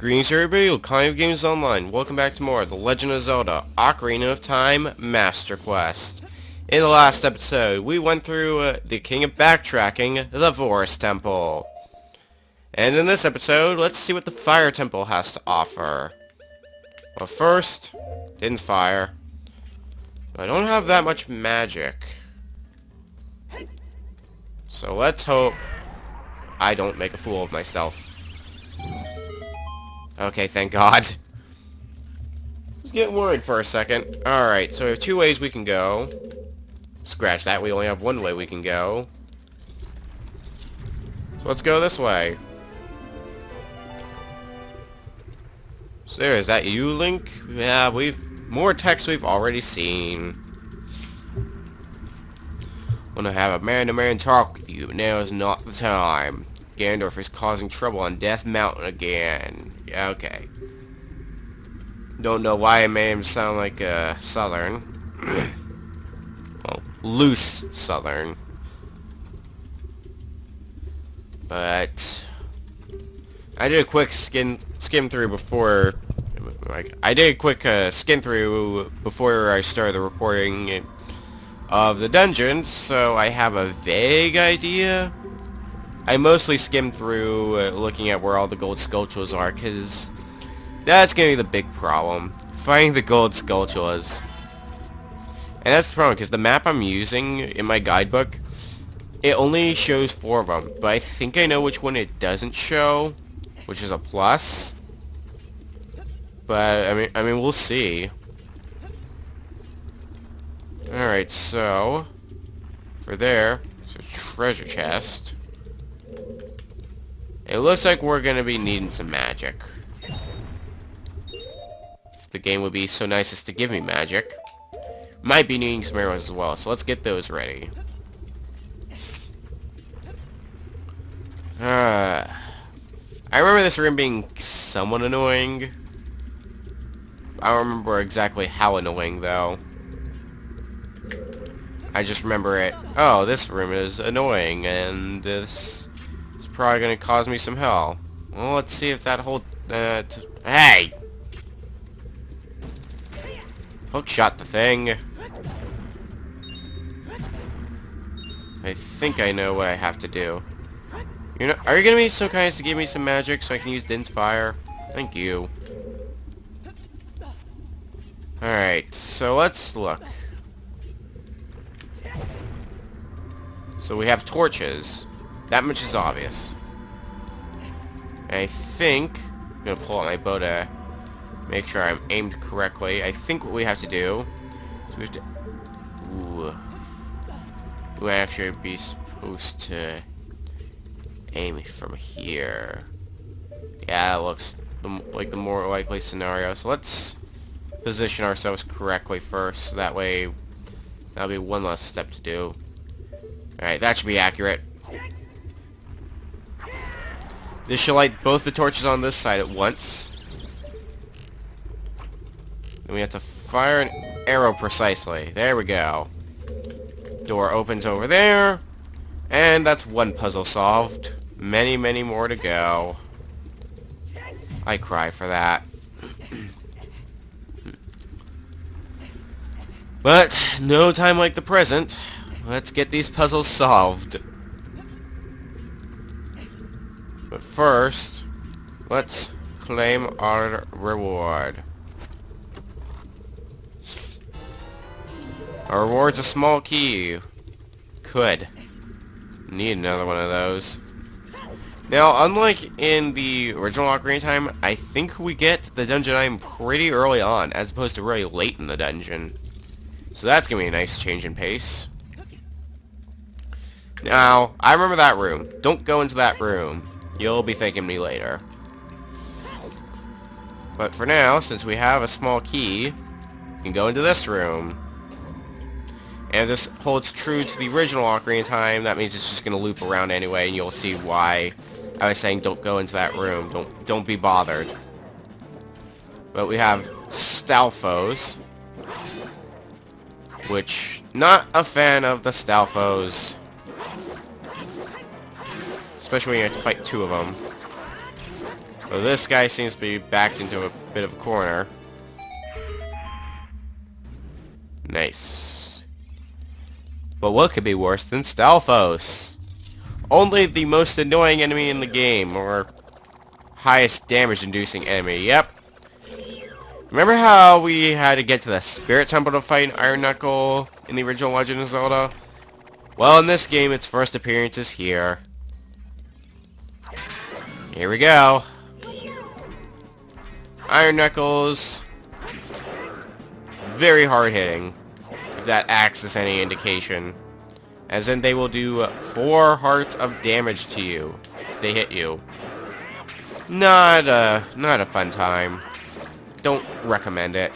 Greetings everybody, Ocarina of Games Online. Welcome back to more of The Legend of Zelda, Ocarina of Time Master Quest. In the last episode, we went through the King of Backtracking, the Forest Temple. And in this episode, let's see what the Fire Temple has to offer. Well, first, Din's Fire. I don't have that much magic. So let's hope I don't make a fool of myself. Okay, thank God. I was getting worried for a second. Alright, so we have two ways we can go. Scratch that, we only have one way we can go. So let's go this way. So there, is that you, Link? Yeah, more text we've already seen. Want to have a man-to-man talk with you, but now is not the time. Ganondorf is causing trouble on Death Mountain again. Yeah, okay. Don't know why I made him sound like a Southern. Well, loose Southern. But I did a quick skim through before. I did a quick skim through before I started the recording of the dungeons, so I have a vague idea. I mostly skimmed through looking at where all the gold sculptures are, because that's going to be the big problem. Finding the gold sculptures. And that's the problem, because the map I'm using in my guidebook, it only shows 4 of them. But I think I know which one it doesn't show, which is a plus. But, I mean, we'll see. Alright, so for there, it's a treasure chest. It looks like we're gonna be needing some magic. If the game would be so nice as to give me magic. Might be needing some arrows as well, so let's get those ready. I remember this room being somewhat annoying. I don't remember exactly how annoying though. I just remember it. Oh, this room is annoying, and this is probably gonna cause me some hell. Well, let's see if that whole hey! Hook shot the thing. I think I know what I have to do. Are you gonna be so kind as to give me some magic so I can use Din's Fire? Thank you. Alright, so let's look. So we have torches. That much is obvious. And I think I'm gonna pull out my bow to make sure I'm aimed correctly. I think what we have to do is we have to... Ooh. We actually be supposed to aim from here. Yeah, that looks like the more likely scenario. So let's position ourselves correctly first. So that way, that'll be one less step to do. Alright, that should be accurate. This should light both the torches on this side at once. Then we have to fire an arrow precisely. There we go. Door opens over there. And that's one puzzle solved. Many, many more to go. I cry for that. But no time like the present. Let's get these puzzles solved. But first, let's claim our reward. Our reward's a small key. Could need another one of those. Now, unlike in the original Ocarina of Time, I think we get the dungeon item pretty early on, as opposed to really late in the dungeon. So that's gonna be a nice change in pace. Now, I remember that room. Don't go into that room. You'll be thanking me later. But for now, since we have a small key, we can go into this room. And if this holds true to the original Ocarina of Time, that means it's just going to loop around anyway, and you'll see why I was saying don't go into that room. Don't be bothered. But we have Stalfos, which, not a fan of the Stalfos. Especially when you have to fight 2 of them. Well, this guy seems to be backed into a bit of a corner. Nice. But what could be worse than Stalfos? Only the most annoying enemy in the game, or highest damage-inducing enemy. Yep. Remember how we had to get to the Spirit Temple to fight Iron Knuckle in the original Legend of Zelda? Well, in this game, its first appearance is here. Here we go. Iron Knuckles. Very hard-hitting, if that acts as any indication. As in, they will do 4 hearts of damage to you if they hit you. Not a fun time. Don't recommend it.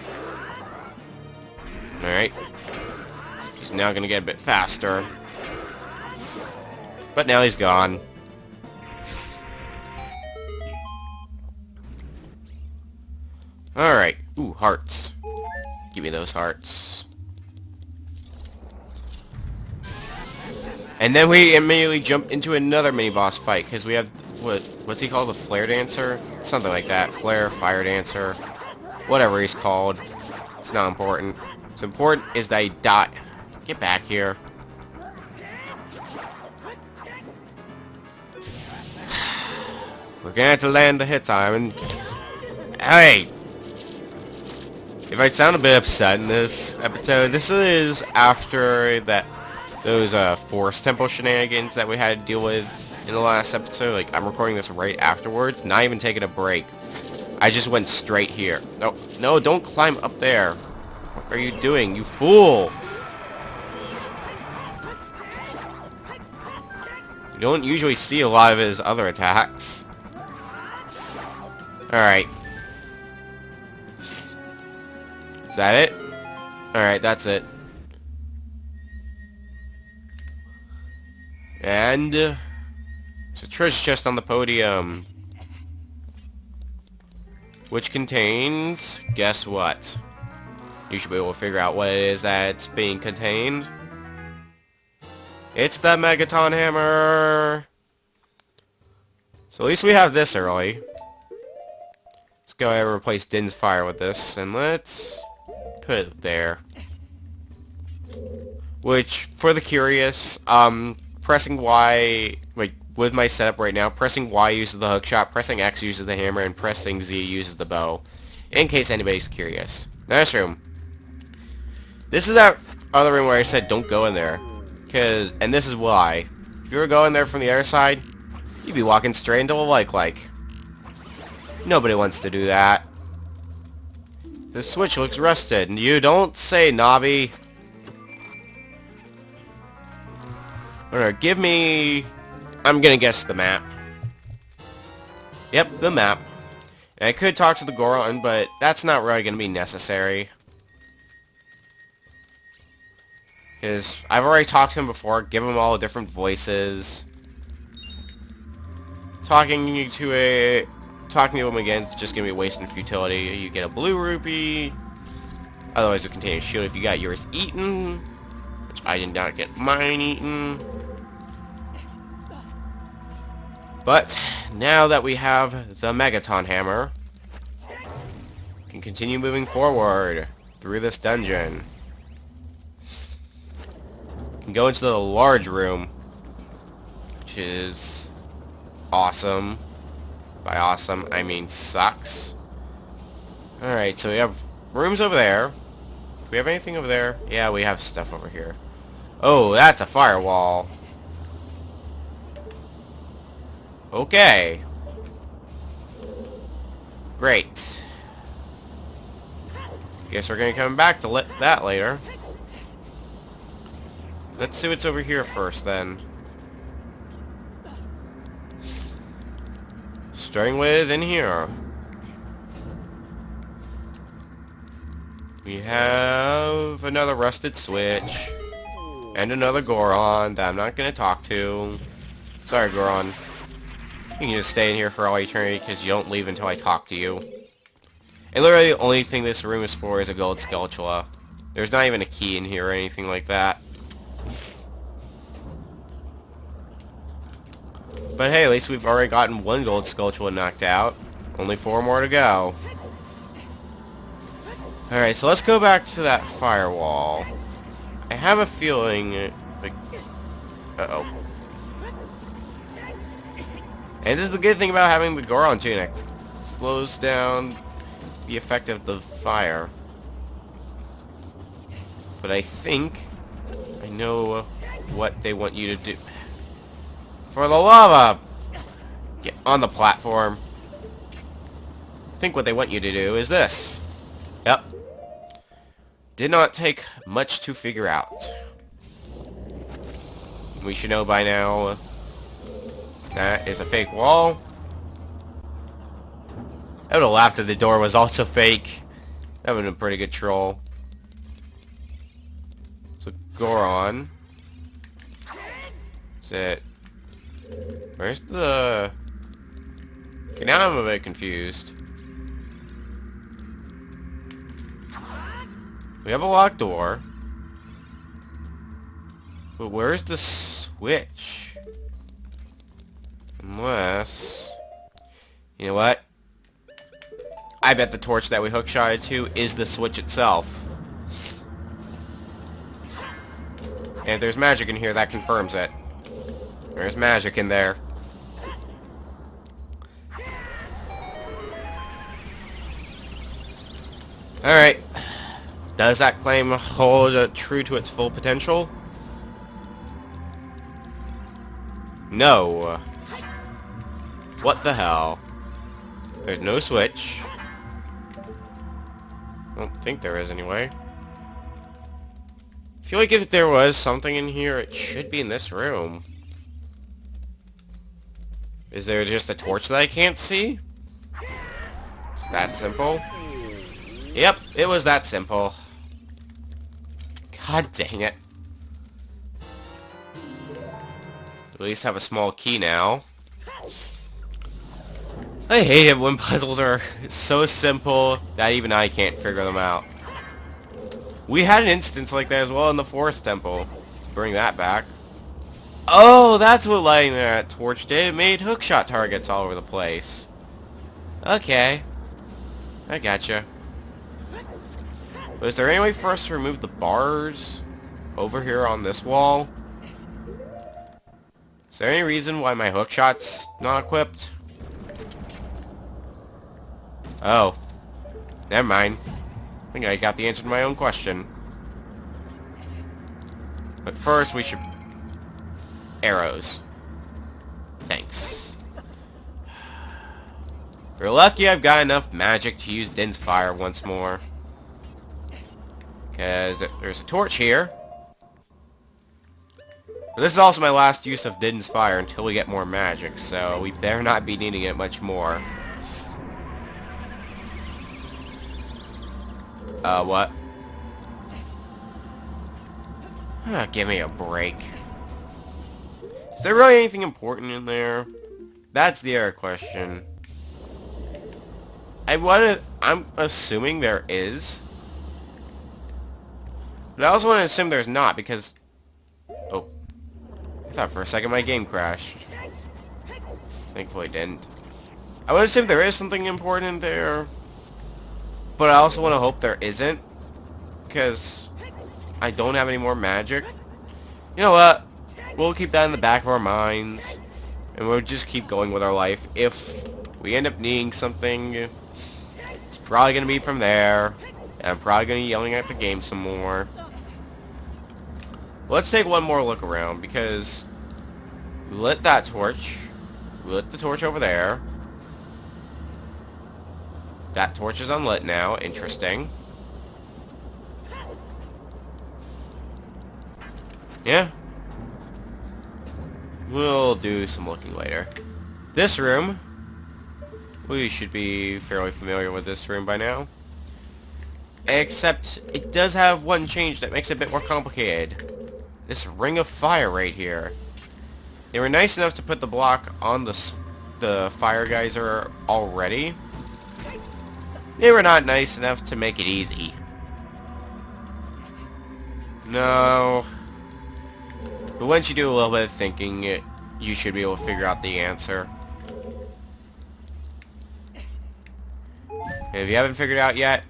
Alright. He's now gonna get a bit faster. But now he's gone. Alright. Ooh, hearts. Give me those hearts. And then we immediately jump into another mini-boss fight, because we have, what's he called? The Flare Dancer? Something like that. Flare, Fire Dancer. Whatever he's called. It's not important. What's important is that he die. Get back here. We're gonna have to land the hit time, and... Hey! If I sound a bit upset in this episode, this is after those Forest Temple shenanigans that we had to deal with in the last episode. Like, I'm recording this right afterwards, not even taking a break. I just went straight here. No, don't climb up there. What are you doing, you fool? You don't usually see a lot of his other attacks. Alright. Is that it? Alright, that's it. And there's a treasure chest on the podium, which contains, guess what? You should be able to figure out what it is that's being contained. It's the Megaton Hammer! So at least we have this early. Let's go ahead and replace Din's Fire with this, and let's put it there. Which, for the curious, pressing Y, like, with my setup right now, pressing Y uses the hookshot, pressing X uses the hammer, and pressing Z uses the bow. In case anybody's curious. Now this room. This is that other room where I said don't go in there. And this is why. If you were going there from the other side, you'd be walking straight into a like. Nobody wants to do that. The switch looks rusted. You don't say, Navi. Alright, give me... I'm gonna guess the map. Yep, the map. And I could talk to the Goron, but that's not really gonna be necessary. Because I've already talked to him before, give him all the different voices. Talking to him again is just gonna be wasting futility. You get a blue rupee. Otherwise it contains a shield if you got yours eaten. Which I did not get mine eaten. But now that we have the Megaton Hammer, we can continue moving forward through this dungeon. We can go into the large room, which is awesome. By awesome, I mean sucks. Alright, so we have rooms over there. Do we have anything over there? Yeah, we have stuff over here. Oh, that's a firewall. Okay. Great. Guess we're gonna come back to that later. Let's see what's over here first, then. Starting with in here. We have another rusted switch. And another Goron that I'm not gonna talk to. Sorry, Goron. You can just stay in here for all eternity because you don't leave until I talk to you. And literally the only thing this room is for is a gold Skulltula. There's not even a key in here or anything like that. But hey, at least we've already gotten one gold Skulltula knocked out. Only 4 more to go. Alright, so let's go back to that firewall. I have a feeling... like... Uh-oh. And this is the good thing about having the Goron tunic. Slows down the effect of the fire. But I think I know what they want you to do. For the lava! Get on the platform. I think what they want you to do is this. Yep. Did not take much to figure out. We should know by now that is a fake wall. I would have laughed if the door was also fake. That would have been a pretty good troll. So Goron. Is it... Where's the... Okay, now I'm a bit confused. We have a locked door. But where's the switch? Unless... You know what? I bet the torch that we hookshotted to is the switch itself. And if there's magic in here, that confirms it. There's magic in there. Alright. Does that claim hold true to its full potential? No. What the hell? There's no switch. I don't think there is anyway. I feel like if there was something in here, it should be in this room. Is there just a torch that I can't see? It's that simple? Yep, it was that simple. God dang it. At least have a small key now. I hate it when puzzles are so simple that even I can't figure them out. We had an instance like that as well in the Forest Temple. Let's bring that back. Oh, that's what lighting that torch did. It made hookshot targets all over the place. Okay. I gotcha. But is there any way for us to remove the bars over here on this wall? Is there any reason why my hookshot's not equipped? Oh. Never mind. I think I got the answer to my own question. But first we should... Arrows. Thanks. We're lucky I've got enough magic to use Din's fire once more. Because there's a torch here. But this is also my last use of Din's fire until we get more magic, so we better not be needing it much more. What? Give me a break. Is there really anything important in there? That's the other question. I'm assuming there is. But I also want to assume there's not, because... Oh. I thought for a second my game crashed. Thankfully it didn't. I would assume there is something important in there. But I also want to hope there isn't. Because I don't have any more magic. You know what? We'll keep that in the back of our minds. And we'll just keep going with our life. If we end up needing something, it's probably going to be from there. And I'm probably going to be yelling at the game some more. Let's take one more look around, because we lit that torch. We lit the torch over there. That torch is unlit now. Interesting. Yeah. We'll do some looking later. This room. We should be fairly familiar with this room by now. Except it does have one change that makes it a bit more complicated. This ring of fire right here. They were nice enough to put the block on the fire geyser already. They were not nice enough to make it easy. No. But once you do a little bit of thinking, you should be able to figure out the answer. And if you haven't figured it out yet,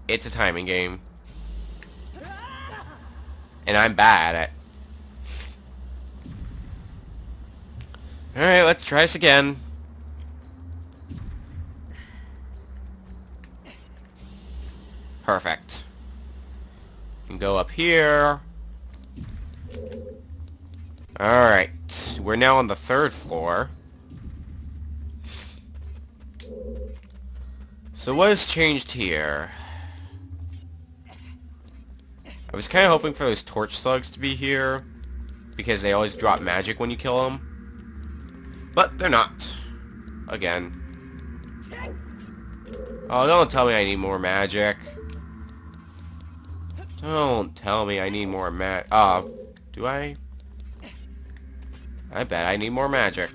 it's a timing game. And I'm bad at it. Alright, let's try this again. Perfect. And go up here. Alright, we're now on the 3rd floor. So what has changed here? I was kind of hoping for those torch slugs to be here, because they always drop magic when you kill them. But they're not. Again. Oh, don't tell me I need more magic. Don't tell me I need more do I? I bet I need more magic.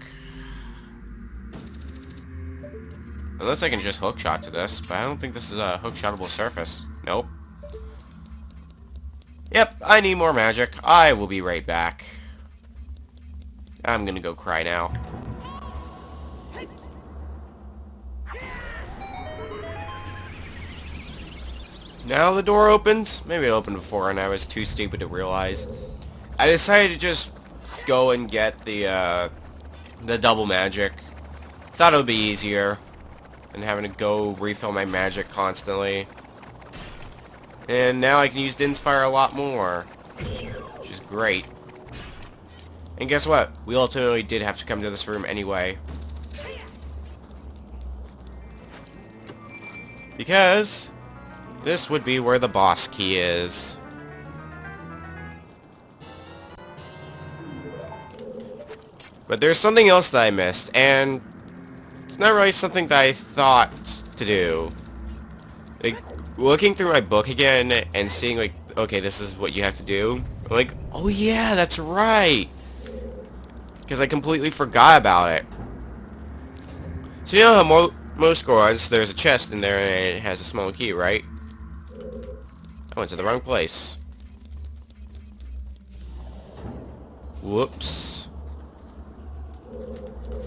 Unless I can just hookshot to this, but I don't think this is a hookshotable surface. Nope. Yep, I need more magic. I will be right back. I'm gonna go cry now. Now the door opens. Maybe it opened before and I was too stupid to realize. I decided to just go and get the double magic. Thought it would be easier than having to go refill my magic constantly. And now I can use Din's Fire a lot more, which is great. And guess what? We ultimately did have to come to this room anyway. Because this would be where the boss key is. But there's something else that I missed, and it's not really something that I thought to do. Like, looking through my book again and seeing, like, okay, this is what you have to do. I'm like, oh yeah, that's right. Because I completely forgot about it. So you know how most Gorons, there's a chest in there and it has a small key, right? I went to the wrong place. Whoops.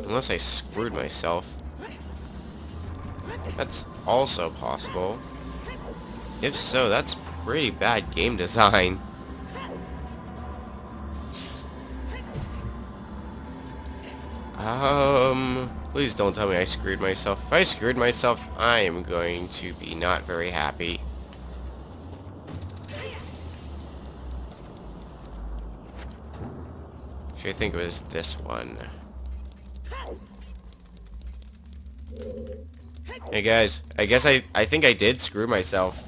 Unless I screwed myself. That's also possible. If so, that's pretty bad game design. Please don't tell me I screwed myself. If I screwed myself, I am going to be not very happy. Actually, I think it was this one. Hey guys, I guess I think I did screw myself.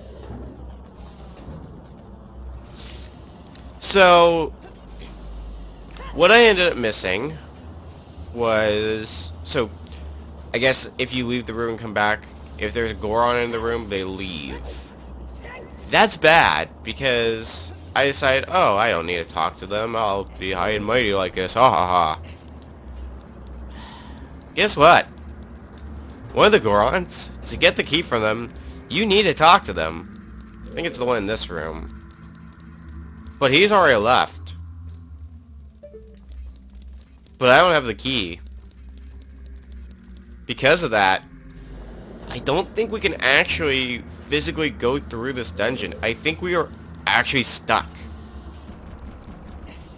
So, what I ended up missing was... So, I guess if you leave the room and come back, if there's a Goron in the room, they leave. That's bad, because I decided, oh, I don't need to talk to them. I'll be high and mighty like this. Ha ha ha. Guess what? One of the Gorons, to get the key from them, you need to talk to them. I think it's the one in this room. But he's already left. But I don't have the key. Because of that, I don't think we can actually physically go through this dungeon. I think we are actually stuck.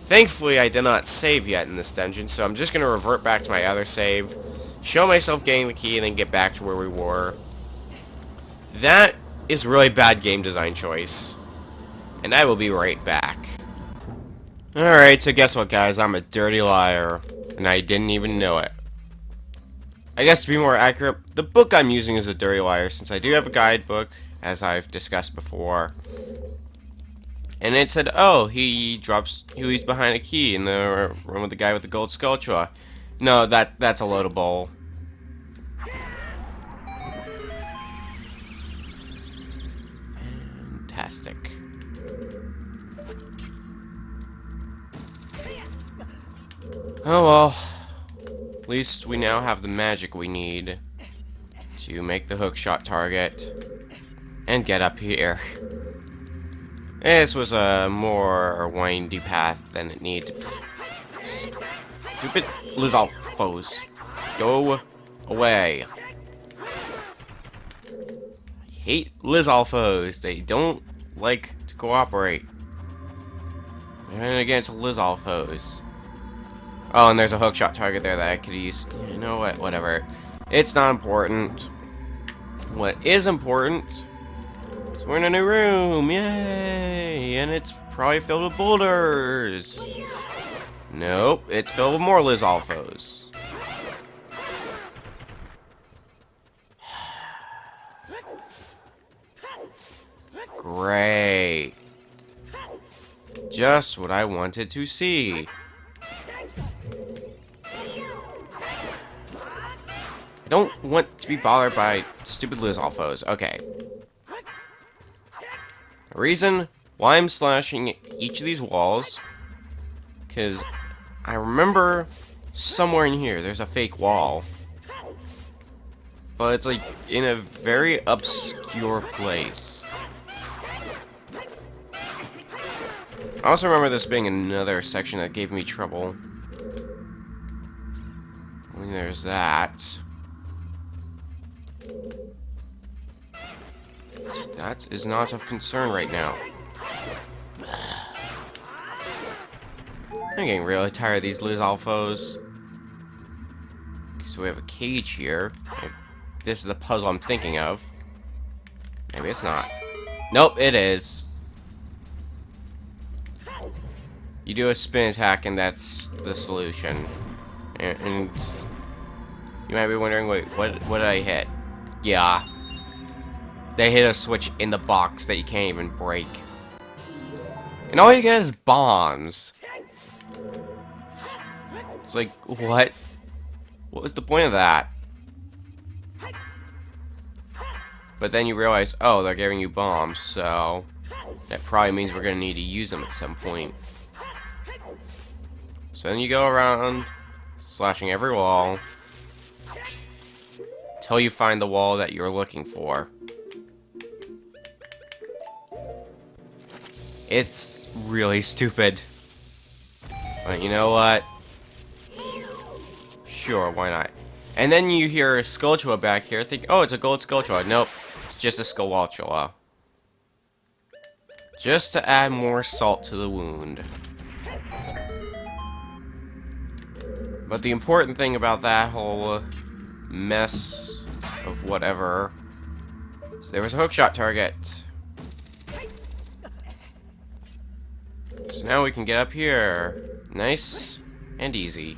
Thankfully, I did not save yet in this dungeon, so I'm just going to revert back to my other save, show myself getting the key, and then get back to where we were. That is really bad game design choice. And I will be right back. Alright, so guess what, guys? I'm a dirty liar. And I didn't even know it. I guess to be more accurate, the book I'm using is a dirty liar, since I do have a guidebook, as I've discussed before. And it said, oh, he's behind a key in the room with the guy with the gold sculpture. No, that's a load of bull. Fantastic. Oh well. At least we now have the magic we need to make the hookshot target and get up here. This was a more windy path than it needed. Stupid Lizal foes. Go away. hate Lizalfos. They don't like to cooperate. And against Lizalfos. Oh, and there's a hookshot target there that I could use. You know what? Whatever. It's not important. What is important is we're in a new room. Yay! And it's probably filled with boulders. Nope, it's filled with more Lizalfos. Great. Just what I wanted to see. I don't want to be bothered by stupid Lizalfos. Okay. The reason why I'm slashing each of these walls, because I remember somewhere in here there's a fake wall. But it's like in a very obscure place. I also remember this being another section that gave me trouble. I mean, there's that. That is not of concern right now. I'm getting really tired of these Lizalfos. So we have a cage here. This is the puzzle I'm thinking of. Maybe it's not. Nope, it is. You do a spin attack and that's the solution. And you might be wondering, wait, what did I hit? Yeah. They hit a switch in the box that you can't even break. And all you get is bombs. It's like, what? What was the point of that? But then you realize, oh, they're giving you bombs, so that probably means we're going to need to use them at some point. So then you go around, slashing every wall, until you find the wall that you're looking for. It's really stupid. But you know what? Sure, why not? And then you hear a Skulltula back here, think, oh, it's a gold Skulltula. Nope, it's just a Skulltula. Just to add more salt to the wound. But the important thing about that whole mess of whatever is there was a hookshot target. So now we can get up here. Nice and easy.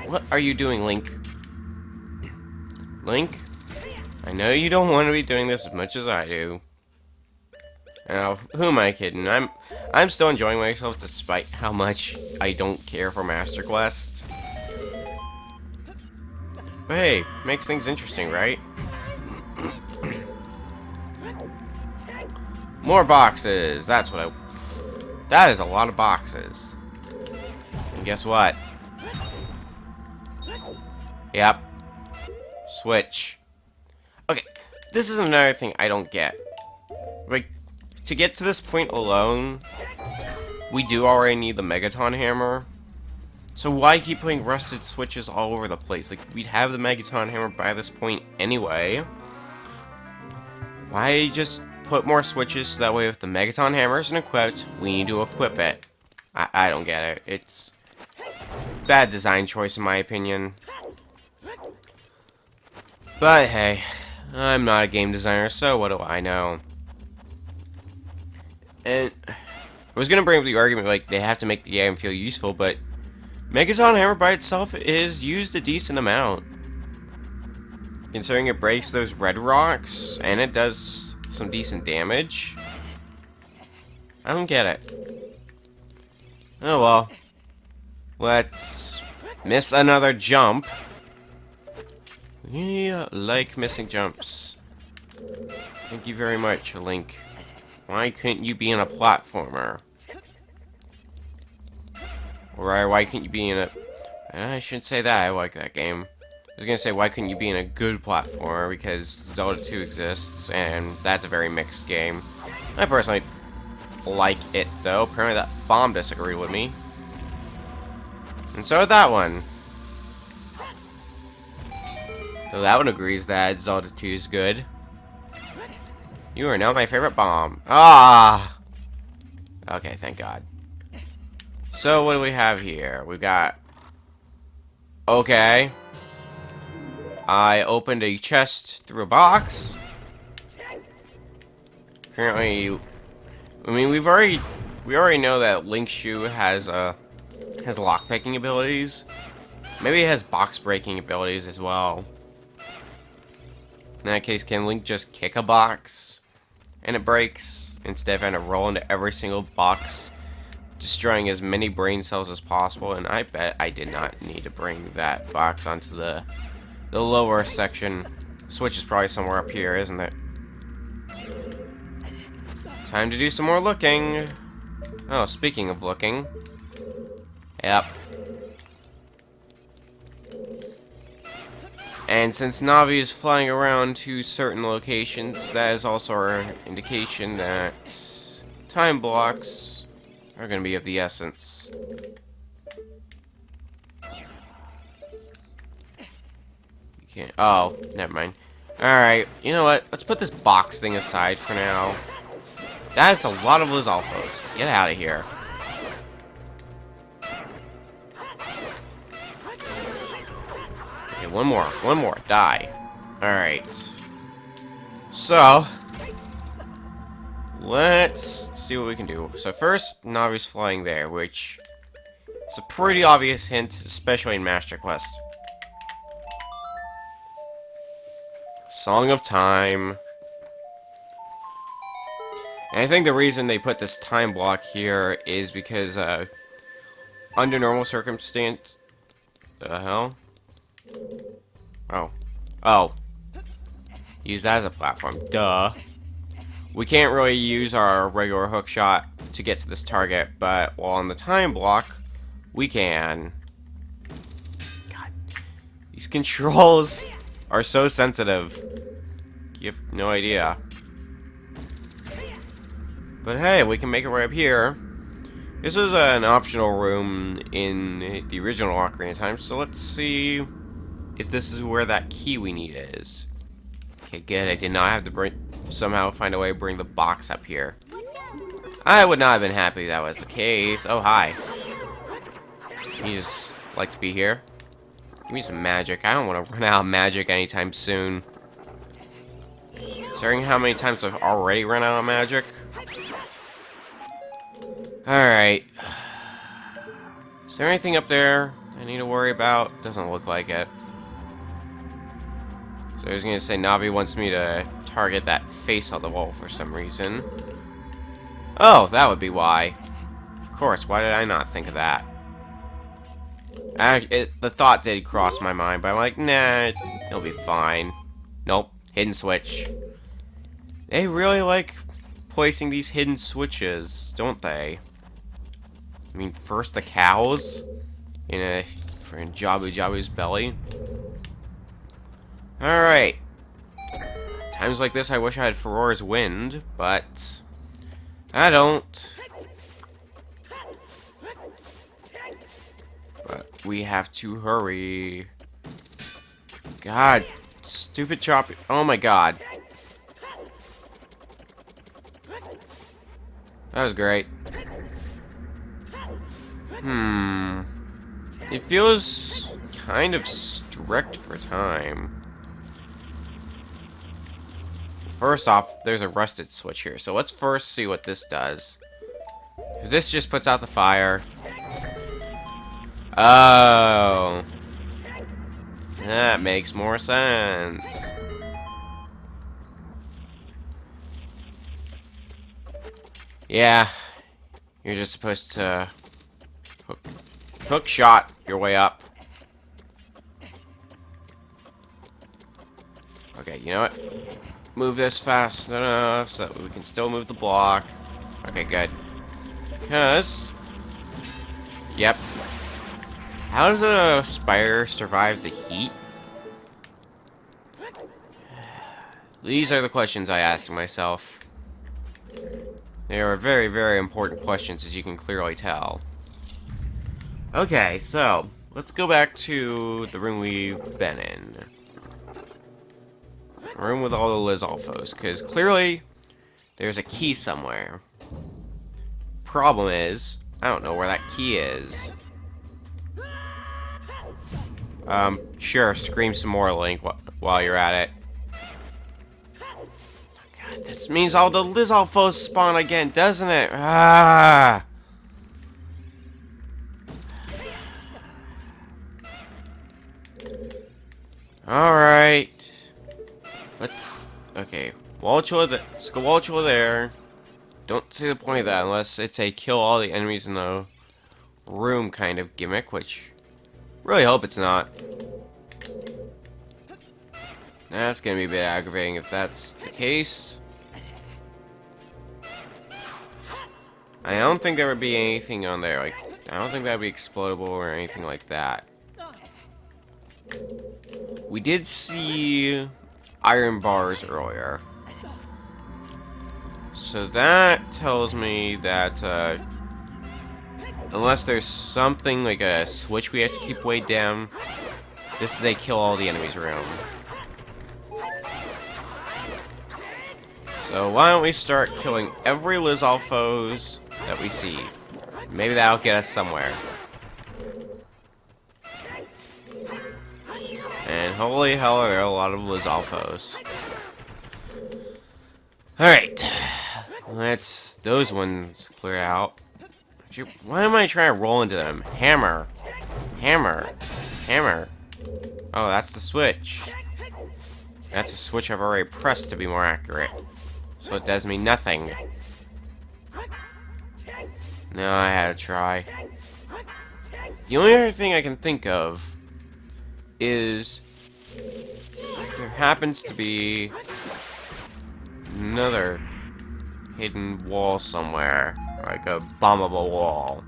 What are you doing, Link? Link? I know you don't want to be doing this as much as I do. Now, who am I kidding? I'm still enjoying myself despite how much I don't care for Master Quest. But hey, makes things interesting, right? More boxes. That's what that is a lot of boxes. And guess what? Yep. Switch. Okay, this is another thing I don't get. Like, to get to this point alone, we do already need the Megaton Hammer. So why keep putting rusted switches all over the place? Like, we'd have the Megaton Hammer by this point anyway. Why just put more switches so that way if the Megaton Hammer isn't equipped, we need to equip it? I don't get it. It's bad design choice in my opinion. But hey, I'm not a game designer, so what do I know? And I was gonna bring up the argument like they have to make the game feel useful, but Megaton Hammer by itself is used a decent amount. Considering it breaks those red rocks, and it does some decent damage. I don't get it. Oh well. Let's miss another jump. We like missing jumps. Thank you very much, Link. Why couldn't you be in a platformer? Or why couldn't you be in a... I shouldn't say that, I like that game. I was gonna say, why couldn't you be in a good platformer? Because Zelda 2 exists, and that's a very mixed game. I personally like it, though. Apparently that bomb disagreed with me. And so did that one. So that one agrees that Zelda 2 is good. You are now my favorite bomb. Ah! Okay, thank God. So, what do we have here? We've got... Okay. I opened a chest through a box. Apparently... I mean, we already know that Link's shoe has lockpicking abilities. Maybe it has box breaking abilities as well. In that case, can Link just kick a box and it breaks instead of having to roll into every single box, destroying as many brain cells as possible? And I bet I did not need to bring that box onto the lower section. The switch is probably somewhere up here, isn't it? Time to do some more looking. Oh, speaking of looking. Yep. And since Navi is flying around to certain locations, that is also an indication that time blocks are going to be of the essence. You can't... Oh, never mind. Alright, you know what? Let's put this box thing aside for now. That's a lot of Lizalfos. Get out of here. Okay, one more. Die. Alright. So, let's see what we can do. So first, Navi's flying there, which is a pretty obvious hint, especially in Master Quest. Song of Time. And I think the reason they put this time block here is because, under normal circumstance... The hell? Oh. Use that as a platform. Duh. We can't really use our regular hook shot to get to this target, but while on the time block, we can. God. These controls are so sensitive. You have no idea. But hey, we can make it right up here. This is an optional room in the original Ocarina of Time, so let's see if this is where that key we need is. Okay, good. I did not have to somehow find a way to bring the box up here. I would not have been happy if that was the case. Oh, hi. You just like to be here? Give me some magic. I don't want to run out of magic anytime soon. Considering how many times I've already run out of magic. Alright. Is there anything up there I need to worry about? Doesn't look like it. So I was gonna say Navi wants me to target that face on the wall for some reason. Oh, that would be why. Of course, why did I not think of that? The thought did cross my mind, but I'm like, nah, it'll be fine. Nope, hidden switch. They really like placing these hidden switches, don't they? I mean, first the cows in Jabu Jabu's belly. Alright. Times like this, I wish I had Ferora's Wind, but I don't. But we have to hurry. God, stupid chop. Oh my God. That was great. It feels kind of strict for time. First off, there's a rusted switch here, so let's first see what this does. This just puts out the fire. Oh. That makes more sense. Yeah. You're just supposed to hook shot your way up. Okay, you know what? Move this fast enough so that we can still move the block. Okay, good. Because... Yep. How does a spider survive the heat? These are the questions I ask myself. They are very, very important questions, as you can clearly tell. Okay, so, let's go back to the room we've been in. The room with all the Lizalfos, because clearly, there's a key somewhere. Problem is, I don't know where that key is. Sure, scream some more, Link, while you're at it. God, this means all the Lizalfos spawn again, doesn't it? Ah! Alright. Okay. Let's go Walchula there. Don't see the point of that unless it's a kill all the enemies in the room kind of gimmick, which really hope it's not. That's gonna be a bit aggravating if that's the case. I don't think there would be anything on there. Like, I don't think that would be explodable or anything like that. We did see iron bars earlier. So that tells me that, unless there's something like a switch we have to keep way down, this is a kill all the enemies room. So why don't we start killing every Lizalfos that we see? Maybe that'll get us somewhere. And holy hell, there are a lot of Lizalfos. Alright. Let's those ones clear out. Why am I trying to roll into them? Hammer. Hammer. Hammer. Oh, that's the switch. That's the switch I've already pressed to be more accurate. So it does me nothing. No, I had to try. The only other thing I can think of is there happens to be another hidden wall somewhere, like a bombable wall.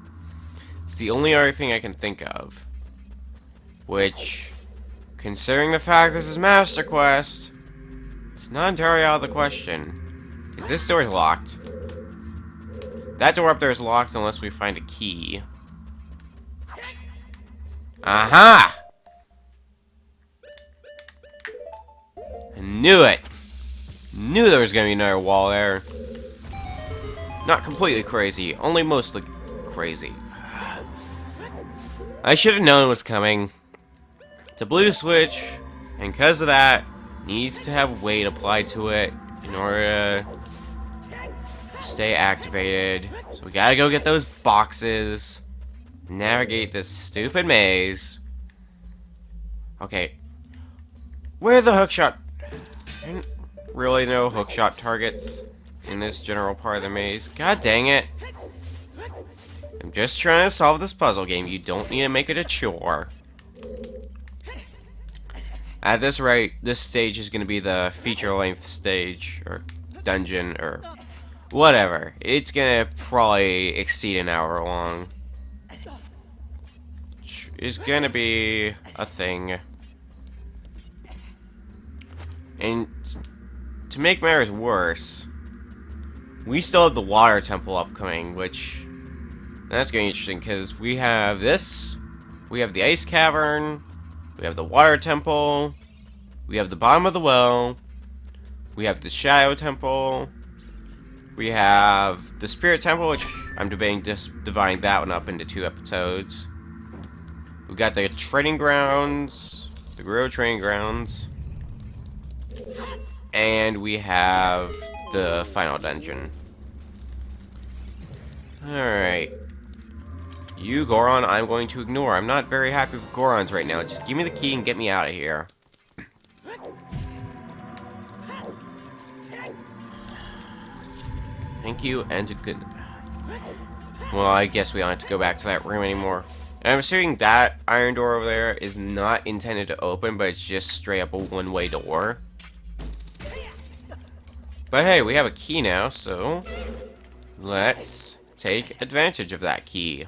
It's the only other thing I can think of. Which, considering the fact this is Master Quest, it's not entirely out of the question. Because this door's locked. That door up there is locked unless we find a key. Aha! I knew it! Knew there was gonna be another wall there. Not completely crazy, only mostly crazy. I should have known it was coming. It's a blue switch, and because of that, needs to have weight applied to it in order to stay activated. So we gotta go get those boxes, navigate this stupid maze. Okay, where are the hookshot? Really no hookshot targets in this general part of the maze. God dang it. I'm just trying to solve this puzzle game. You don't need to make it a chore. At this rate, this stage is going to be the feature-length stage, or dungeon, or whatever. It's going to probably exceed an hour long. Which is going to be a thing. And to make matters worse, we still have the water temple upcoming, which that's going to be interesting because we have this, we have the ice cavern, we have the water temple, we have the bottom of the well, we have the shadow temple, we have the spirit temple, which I'm debating just dividing that one up into 2 episodes. We got the training grounds, the Grill training grounds, and we have the final dungeon. Alright. You, Goron, I'm going to ignore. I'm not very happy with Gorons right now. Just give me the key and get me out of here. Thank you, and a good... Well, I guess we don't have to go back to that room anymore. And I'm assuming that iron door over there is not intended to open, but it's just straight up a one-way door. But hey, we have a key now, so let's take advantage of that key.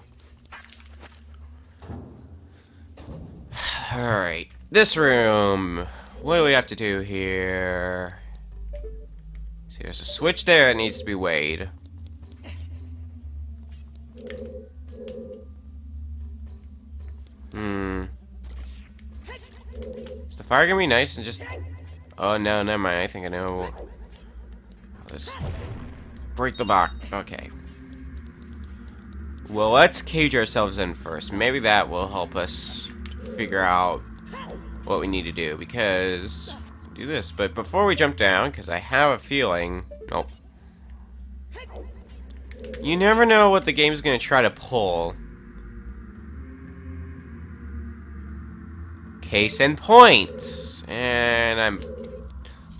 Alright, this room. What do we have to do here? See, there's a switch there that needs to be weighed. Is the fire gonna be nice and just... Oh, no, never mind. I think I know how this break the box. Okay. Well, let's cage ourselves in first. Maybe that will help us figure out what we need to do, because do this. But before we jump down, because I have a feeling, oh, you never know what the game's gonna try to pull. Case in point, and I'm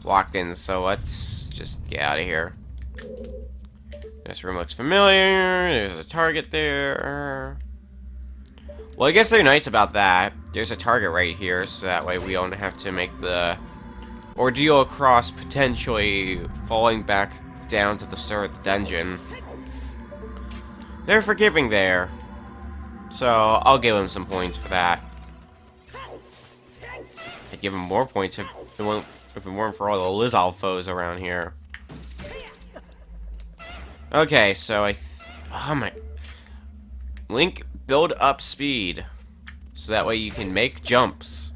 locked in. So let's just get out of here. This room looks familiar. There's a target there. Well, I guess they're nice about that. There's a target right here, so that way we don't have to make the ordeal across potentially falling back down to the start of the dungeon. They're forgiving there. So, I'll give them some points for that. I'd give them more points if it weren't for all the Lizal foes around here. Okay, so oh my... Link, build up speed. So that way you can make jumps.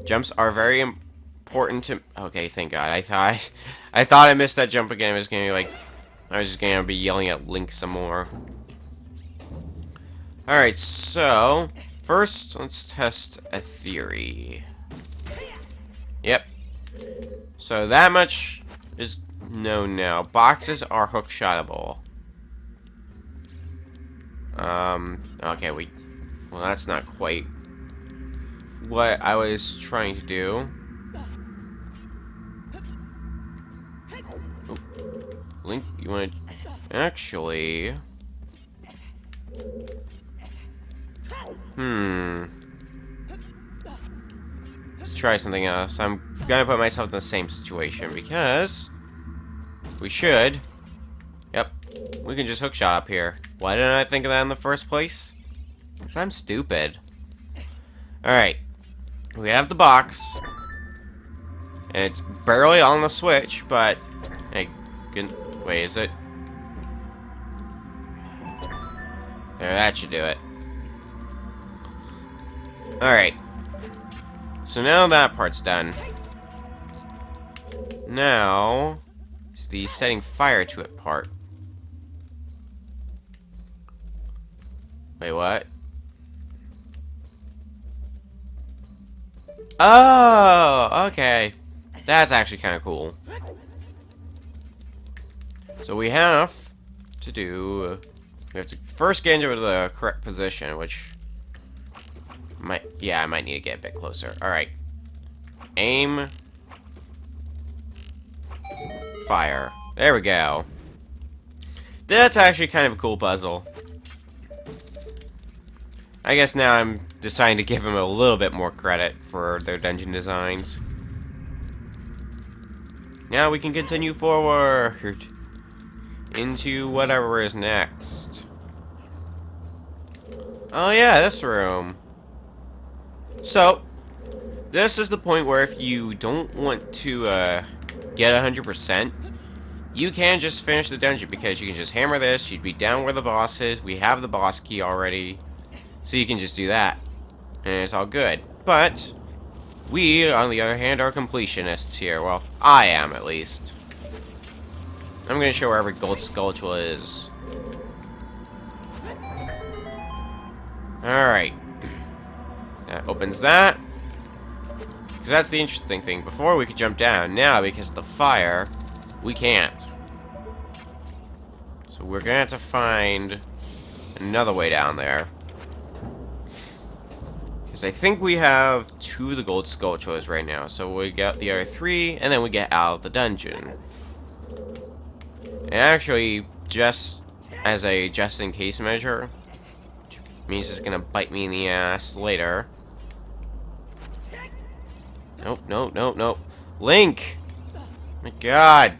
Jumps are very important to... Okay, thank God. I thought I missed that jump again. I was just gonna be yelling at Link some more. Alright, so... First, let's test a theory. Yep. So that much is known now. Boxes are hook-shotable. Okay, well, that's not quite what I was trying to do. Oh, Link, you want to... Actually... Let's try something else. I'm gonna put myself in the same situation, because... we should... Yep. We can just hookshot up here. Why didn't I think of that in the first place? Because I'm stupid. Alright. We have the box. And it's barely on the switch, but... Hey, wait, is it? There, that should do it. Alright. So now that part's done. Now... it's the setting fire to it part. Wait, what? Oh, okay. That's actually kind of cool. So we have to do... we have to first get into the correct position, which... I might need to get a bit closer. Alright. Aim. Fire. There we go. That's actually kind of a cool puzzle. I guess now I'm deciding to give them a little bit more credit for their dungeon designs. Now we can continue forward into whatever is next. Oh yeah, this room. So, this is the point where if you don't want to get 100%, you can just finish the dungeon, because you can just hammer this, you'd be down where the boss is, we have the boss key already, so you can just do that, and it's all good. But, we, on the other hand, are completionists here. Well, I am, at least. I'm gonna show where every gold skulltula is. Alright. That opens that. Because that's the interesting thing. Before we could jump down. Now, because of the fire, we can't. So we're gonna have to find another way down there. Because I think we have 2 of the gold skulltulas right now. So we get the other 3, and then we get out of the dungeon. And actually, just as a just-in-case measure, which means it's gonna bite me in the ass later. Nope, nope, nope, nope. Link! My God!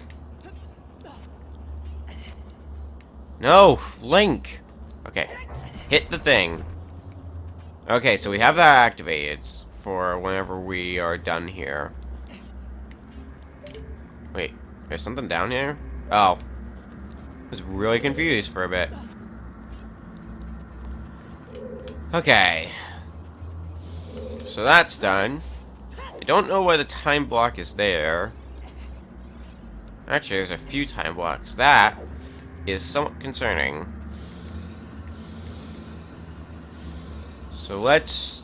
No! Link! Okay. Hit the thing. Okay, so we have that activated for whenever we are done here. Wait, there's something down here? Oh. I was really confused for a bit. Okay. So that's done. I don't know why the time block is there. Actually, there's a few time blocks. That is somewhat concerning. So let's...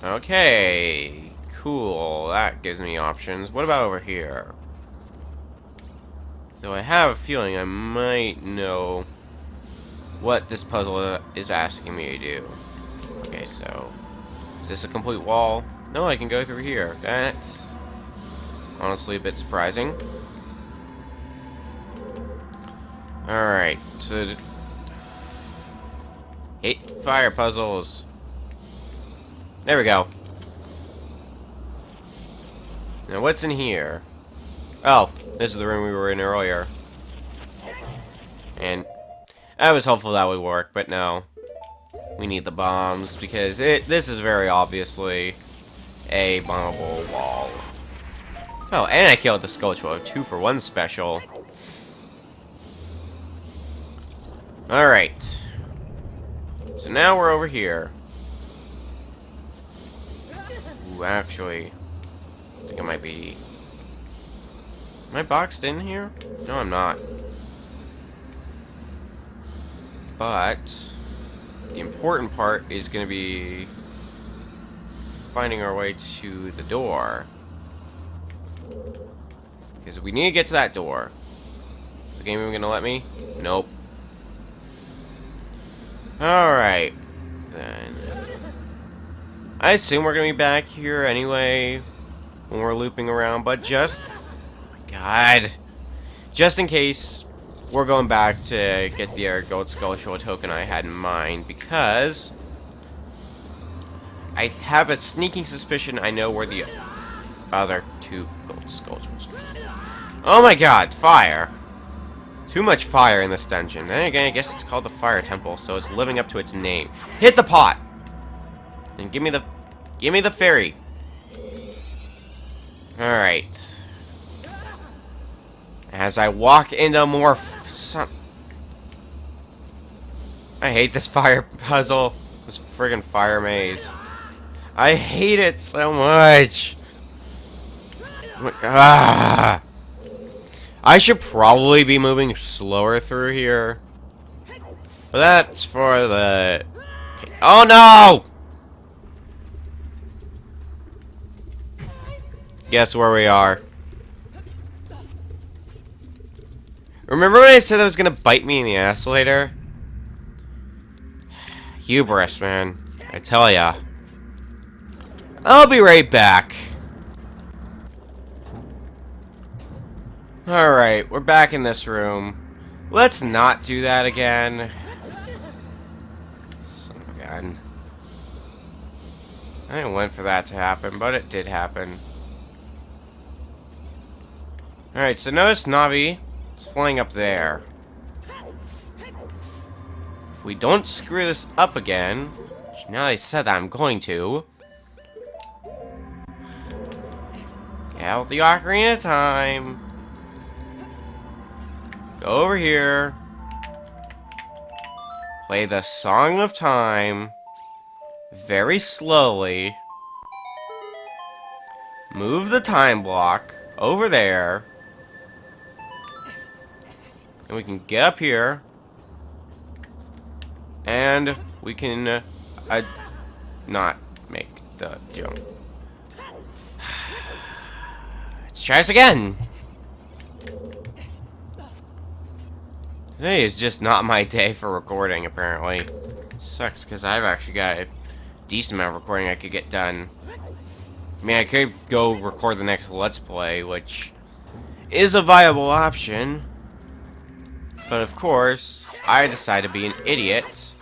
Okay. Cool. That gives me options. What about over here? So I have a feeling I might know what this puzzle is asking me to do. Okay, so... Is this a complete wall? No, I can go through here. That's honestly a bit surprising. Alright, so... Hate fire puzzles. There we go. Now what's in here? Oh, this is the room we were in earlier. And I was hopeful that would work, but no. We need the bombs, because this is very obviously a bombable wall. Oh, and I killed the Skulltula. 2-for-1 special. Alright. So now we're over here. Ooh, actually, I think I might be... Am I boxed in here? No, I'm not. But the important part is going to be finding our way to the door. Because we need to get to that door. Is the game even going to let me? Nope. Alright. Then I assume we're going to be back here anyway when we're looping around, but just... God. Just in case, we're going back to get the gold Skulltula token I had in mind, because I have a sneaking suspicion I know where the other 2 gold Skulltulas are. Oh my god, fire! Too much fire in this dungeon. Then again, I guess it's called the Fire Temple, so it's living up to its name. Hit the pot! And give me the fairy. Alright. As I walk into more I hate this fire puzzle. This friggin' fire maze. I hate it so much. Ah! I should probably be moving slower through here. But that's for the... Oh no! Guess where we are. Remember when I said that was gonna bite me in the ass later? Hubris, man. I tell ya. I'll be right back. Alright, we're back in this room. Let's not do that again. Son of a gun. I didn't want for that to happen, but it did happen. Alright, so notice Navi is flying up there. If we don't screw this up again, which now I said that I'm going to, get out the Ocarina time. Go over here. Play the Song of Time very slowly. Move the time block over there. And we can get up here. And we can not make the jump. Let's try this again. Today is just not my day for recording, apparently. Sucks, because I've actually got a decent amount of recording I could get done. I mean, I could go record the next Let's Play, which is a viable option. But of course, I decide to be an idiot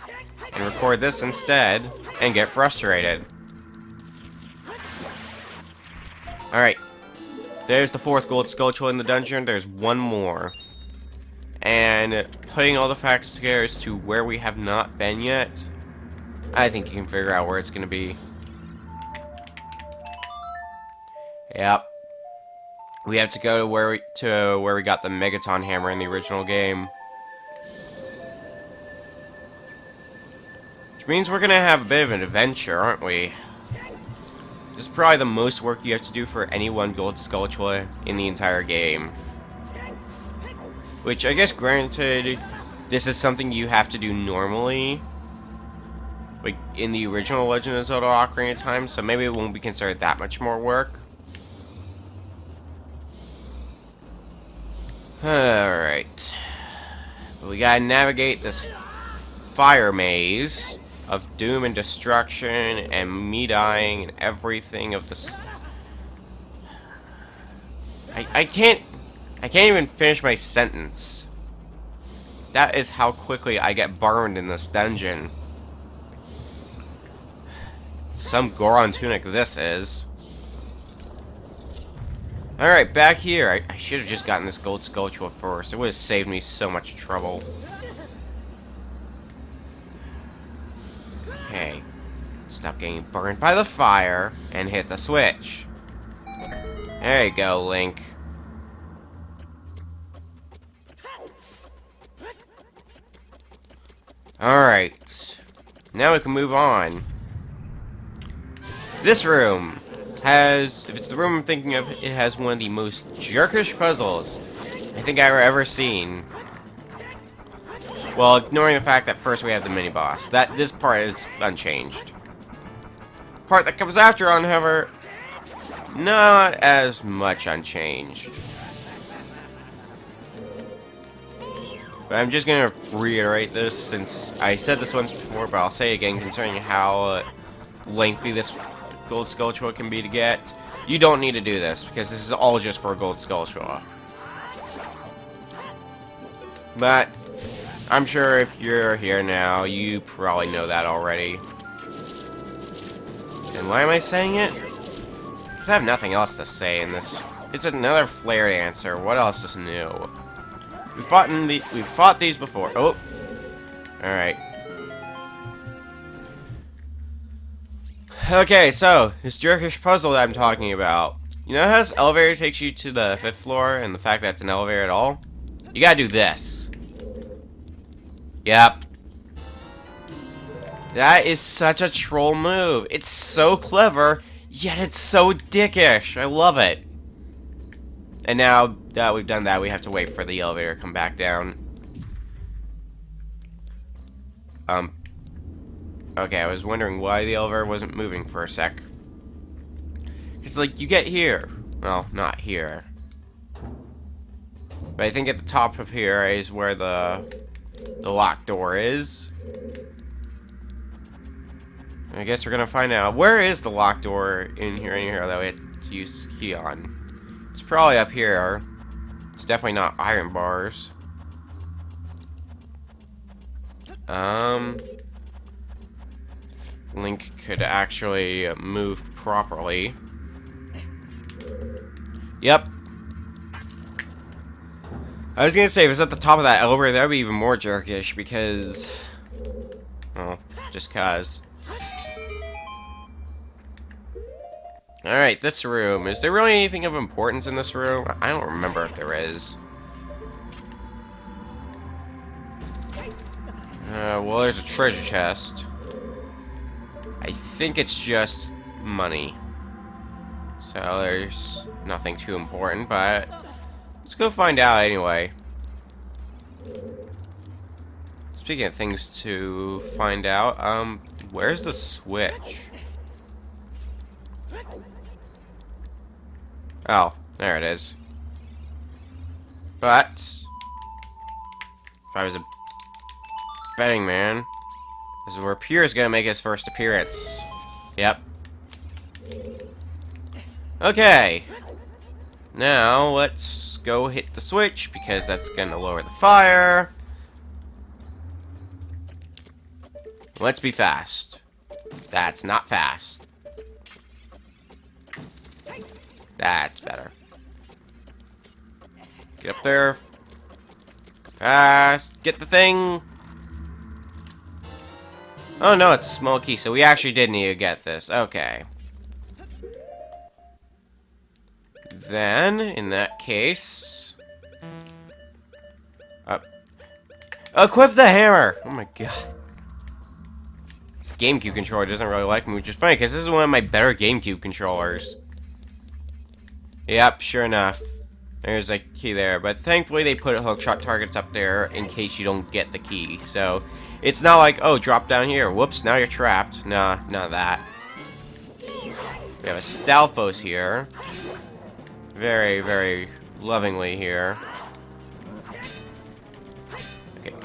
and record this instead and get frustrated. Alright. There's the 4th gold Skulltula in the dungeon. There's one more. And putting all the facts together as to where we have not been yet, I think you can figure out where it's going to be. Yep. We have to go to where we got the Megaton hammer in the original game. Which means we're going to have a bit of an adventure, aren't we? This is probably the most work you have to do for any one gold Skulltula in the entire game. Which, I guess, granted, this is something you have to do normally, like, in the original Legend of Zelda Ocarina of Time, so maybe it won't be considered that much more work. Alright. We gotta navigate this fire maze of doom and destruction and me dying and everything of this. I can't even finish my sentence. That is how quickly I get burned in this dungeon. Some Goron tunic this is. Alright, back here. I should have just gotten this gold sculpture first. It would have saved me so much trouble. Okay. Stop getting burned by the fire and hit the switch. There you go, Link. Alright. Now we can move on. This room has, if it's the room I'm thinking of, it has one of the most jerkish puzzles I think I've ever seen. Well, ignoring the fact that first we have the mini-boss. This part is unchanged. Part that comes after on, however, not as much unchanged. But I'm just gonna reiterate this since I said this once before, but I'll say it again concerning how lengthy this gold sculpture can be to get. You don't need to do this because this is all just for a gold sculpture. But I'm sure if you're here now, you probably know that already. And why am I saying it? Because I have nothing else to say in this. It's another flared answer. What else is new? We've fought these before. Oh, all right. Okay, so this jerkish puzzle that I'm talking about. You know how this elevator takes you to the 5th floor, and the fact that it's an elevator at all? You gotta do this. Yep. That is such a troll move. It's so clever, yet it's so dickish. I love it. And now that we've done that, we have to wait for the elevator to come back down. Okay, I was wondering why the elevator wasn't moving for a sec. Because, like, you get here. Well, not here. But I think at the top of here is where the locked door is. I guess we're gonna find out. Where is the locked door in here that we have to use the key on? It's probably up here. It's definitely not iron bars. Link could actually move properly. Yep. I was gonna say, if it's at the top of that elevator, that would be even more jerkish, because... well, just cause. Alright, this room. Is there really anything of importance in this room? I don't remember if there is. Well, there's a treasure chest. I think it's just money. So there's nothing too important, but let's go find out anyway. Speaking of things to find out, where's the switch? Oh, there it is. But if I was a betting man, this is where Pierre's gonna make his first appearance. Yep. Okay. Now, let's go hit the switch, because that's gonna lower the fire. Let's be fast. That's not fast. That's better. Get up there. Fast. Get the thing. Oh no, it's a small key, so we actually did need to get this. Okay. Then, in that case... equip the hammer! Oh my god. This GameCube controller doesn't really like me, which is funny, because this is one of my better GameCube controllers. Yep, sure enough. There's a key there, but thankfully they put hookshot targets up there in case you don't get the key. So it's not like, oh, drop down here. Whoops, now you're trapped. Nah, none of that. We have a Stalfos here. Very, very lovingly here. Okay.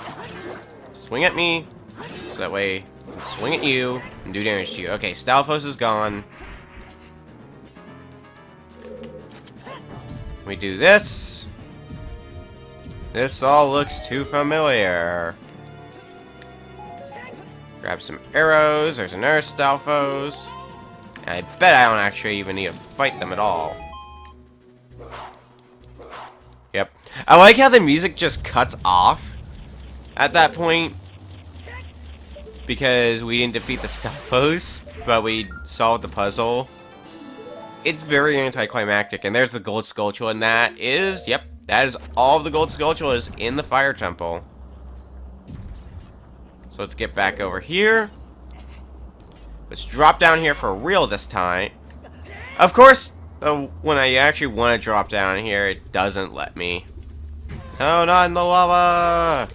Swing at me, so that way I can swing at you and do damage to you. Okay, Stalfos is gone. We do this. This all looks too familiar. Grab some arrows. There's another Stalfos. And I bet I don't actually even need to fight them at all. Yep. I like how the music just cuts off at that point. Because we didn't defeat the Stalfos, but we solved the puzzle. It's very anticlimactic, and there's the gold skulltula, and that is, yep, that is all of the gold skulltulas in the fire temple. So let's get back over here. Let's drop down here for real this time. Of course, when I actually want to drop down here, it doesn't let me. No, not in the lava!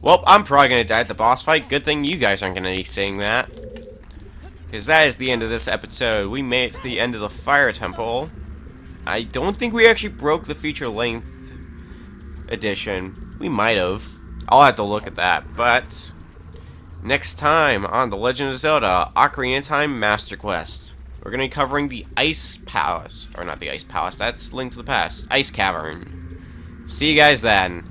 Well, I'm probably going to die at the boss fight. Good thing you guys aren't going to be seeing that. Because that is the end of this episode. We made it to the end of the Fire Temple. I don't think we actually broke the feature-length edition. We might have. I'll have to look at that. But next time on The Legend of Zelda Ocarina of Time Master Quest, we're going to be covering the Ice Palace. Or not the Ice Palace, that's Link to the Past. Ice Cavern. See you guys then.